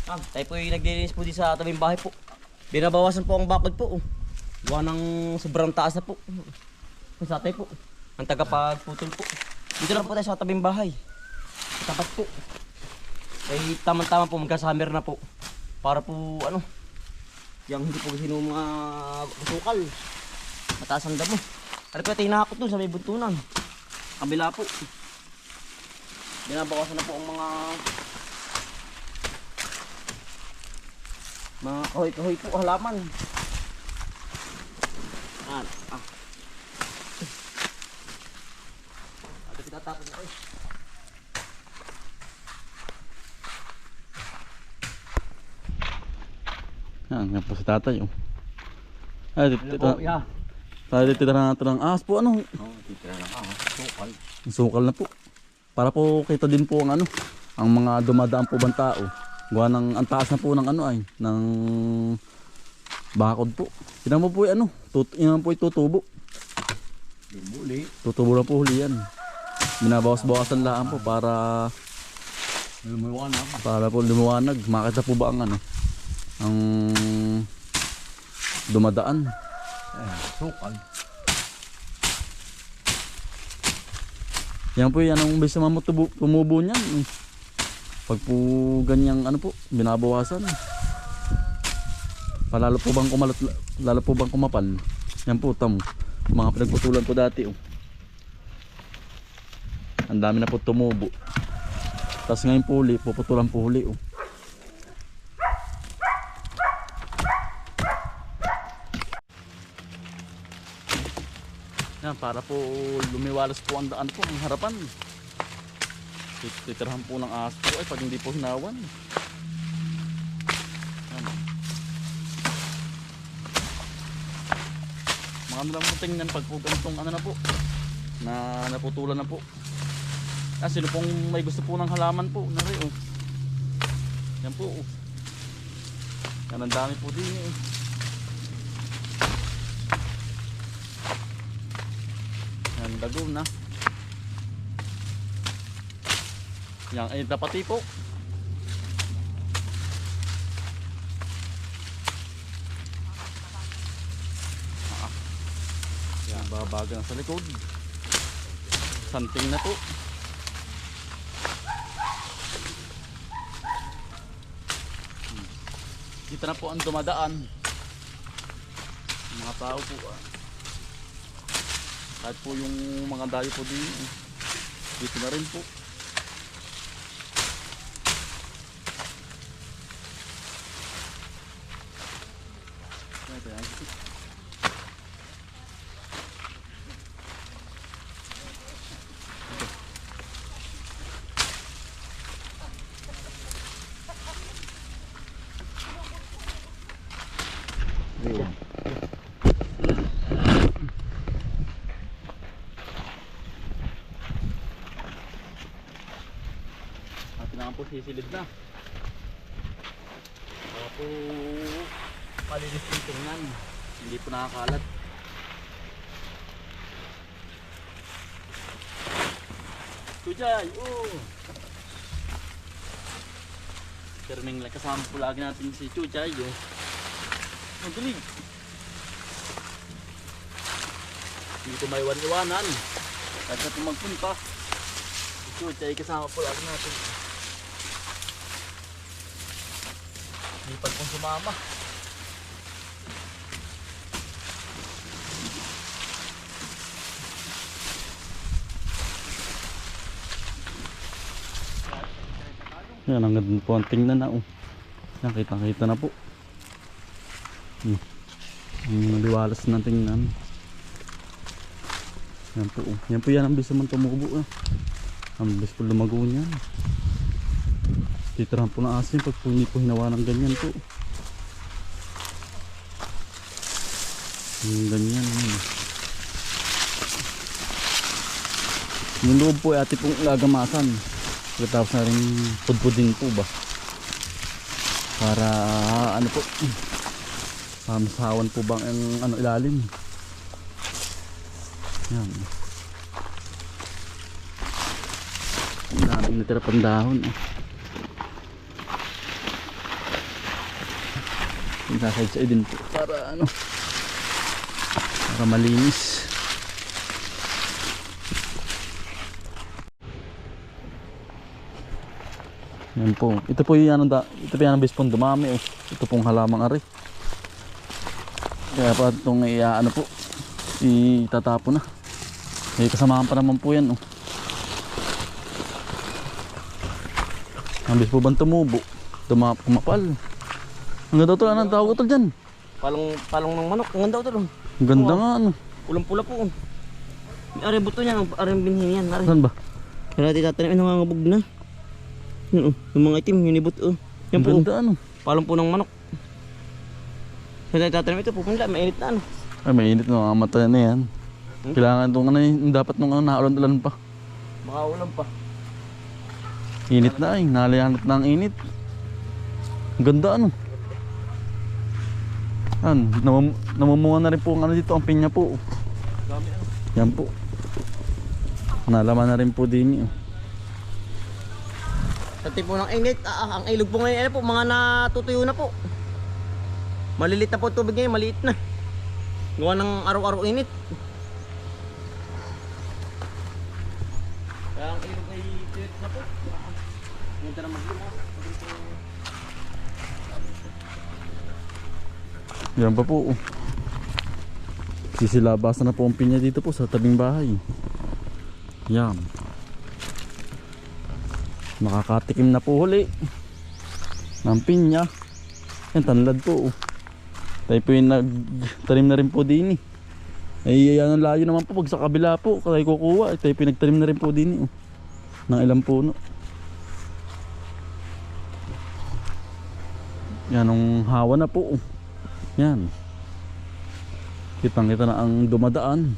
Tayo po yung naglilinis po di sa tabing bahay po. Binabawasan po ang bakod po. Gawa ng sobrang taas na po. Kung sa tayo po. Ang tagapagputol po. Dito lang po tayo sa tabing bahay. Tapat po. Ay tamang-tama po magkasamer na po. Para po ano. Yang hindi po kasi nung mga sukal. Mataas ang damo. Ano po tayo nakakot dun sa may buntunan. Kabila po. Binabawasan na po ang mga kahoy-kahoy po halaman. Ito pitatapon na kayo. Yan po si tatay. Ay, Ano po, yeah. tayo titira natin ng ahas po ano. Titira lang ako. Sukal. Sukal na po. Para po kita din po ang ano, ang mga dumadaan po bang tao. Gawa ng ang taas na po ng ano ay, ng bakod po. Tingnan mo po ano, yan po itutubo. Huli. Tutubo na po huli yan. Binabawas-bawasan lang po para po lumiwanag. Makita po ba ang ano, ang dumadaan. Sukal. Yan po yan ang umbes na tumubo niyan. Pag po ganyang ano po, binabawasan. Palalo po bang kumalat, lalo po bang kumapal. Yan po tamo. Mga pinagputulan po dati Ang dami na po tumubo. Tapos ngayon po huli, puputulan po huli Yan, para po lumiwalas po ang daan po, ang harapan. Titirahan po ng ahas po ay pag hindi po hinawan. Yan. Mga ano lang po tingnan pag po ganitong ano na po, na naputulan na po. Sino pong may gusto po ng halaman po, nari Yan po Yan ang dami po din Yan, dago na. Yan ay dapati po. Yan, babaga na sa likod. Santing na po. Dito na po ang dumadaan. Mga tao po Kahit po yung mga dayo po dito na rin po. Kailangan po sisilid na para po palinis yung tingnan, hindi po nakakalat. Tujay! Terming lang kasama po lagi natin si Tujay ang dilig dito may iwan-iwanan kahit natin magpunta si Tujay kasama po lagi natin. Lipad pong sumama. Yan, ang ganda po ang tingnan na Yan, kitang-kita na po. Ang liwalas ng tingnan. Yan po Yan po yan ang bisa man tumubo Ang bis po lumago niyan. Titirahan po ng asin pag po hindi po hinawa ng ganyan po. Ganyan. Yung loob po ay ati pong gagamasan. Tapos na rin pudpudin po ba. Para ano po. Masawan po bang ang ano ilalim. Yan. Ang daming natira pang dahon Isaside-side din po para ano, para malinis. Yan po. Ito po yung ito po yung base pong dumami oh. Ito pong halamang ari. Kaya pa itong ano po, itatapo na. Eh kasamahan pa naman po yan oh. Ang base po bang tumubo? Kumapal. Ang ganda ito, anong tawag ito dyan? Palong ng manok, ang ganda ito. Ang ganda nga ano. Ulang pula po. May ari buto niyan, ari binhin yan. Ari. Saan ba? Kaya natin tatanim, nangangabog na. Yun oh, yung mga itim, yung ibot oh. Yan Ang po ganda ano. palong po ng manok. Kaya natin tatanim ito, pupunla, mainit na ano. Ay mainit no, ang mata na yan. Kailangan itong ano dapat nung naulan-ulan pa. Baka ulam pa. Init na ay, nalayanat na ang init. Ang ganda ano. Yan, namumunga na rin po ang ano dito, ang pinya po. Dami ano. Yan po. Nalaman na rin po din yun. Sa tipo ng init, ang ilog po ngayon, ano po, mga natutuyo na po. Malilit na po tubig ngayon, maliit na. Gawa ng araw-araw init. Kaya ang ilog ay tuyot na po. Ngayon na maglima. Yan pa po. Sisilabasan na po ang pinya dito po sa tabing bahay. Yan. Makakatikim na po huli ng pinya. Yan, tanlad po. Tayo po yung nagtanim na rin po din eh. Ay yan ang layo naman po pag sa kabila po tayo kukuha. Tayo po yung nagtanim na rin po din eh. Ng ilang puno. Yan ang hawa na po. Yan. Kitang kita na ang dumadaan.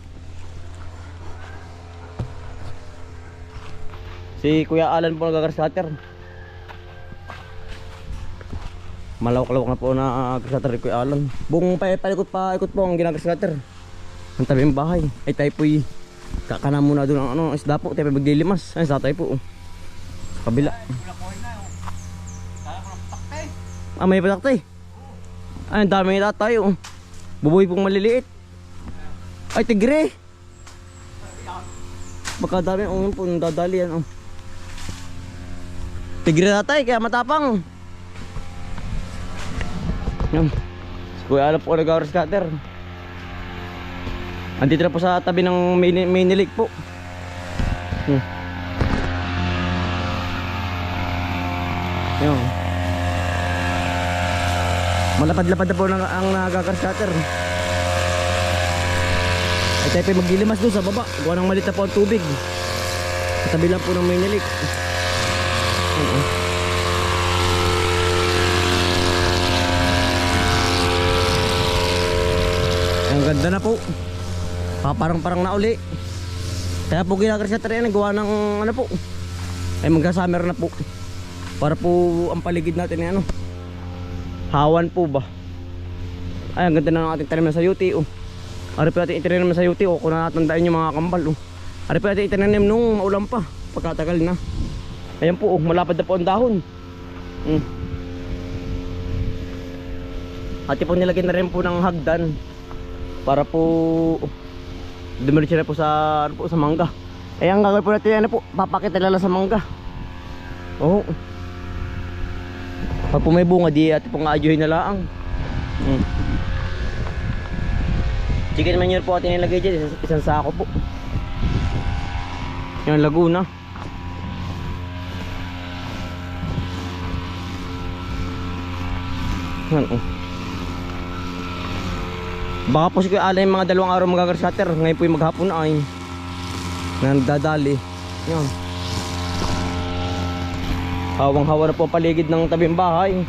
Si Kuya Alan po nag-grass-cutter. Malawak-lawak na po na grass-cutter ni Kuya Alan. Buong paikot po ang ginagrass-cutter. Ang tabi ng bahay. Ay tayo po'y kakana muna doon ang ano, isda po. Tayo po'y maglilimas. Ay sa tayo po. Sa kabila. May patakte. Ay ang dami na tayo. Bubuhay pong maliliit. Ay tigre. Baka dami po nung dadali yan. Tigre na tayo kaya matapang. Yan. Kuya alam po nag-hours cutter. Andito na po sa tabi ng mini lake po. Yan. Malapad-lapad na po ang nag-hours cutter. Ay tayo pa maglilimas doon sa baba. Gawa ng malit na po ang tubig. Katabi lang po ng mini lake. Ang ganda na po. Parang na uli. Kaya po ginagrasyat rin gawa ng ano po. Ay magka-summer na po. Para po ang paligid natin ay ano. Hawan po ba. Ay ang ganda na ng ating tanim na sayuti oh. Ari po natin itinanim na sayuti oh. Kung natandaan yung mga kambal oh. Ari po natin itinanim nung maulan pa. Pagkatagal na. Ayan po oh. Malapad na po ang dahon. At po nilagyan na rin po ng hagdan. Para po dumiretso na po sa ano po, sa mangga. Eh ang gagawin po natin ano po, papakita lala sa mangga. Oo. Pag po may bunga di ati pong aayuhin na laang. Chicken manure po atin nilagay dyan, isang sako po. Yan Laguna. Yan oh. Baka po si Kuya Alan yung mga 2 araw mag-grass-cutter. Ngayon po yung maghapon ay nagdadali. Yan. Hawang-hawa na po ang paligid ng tabing bahay.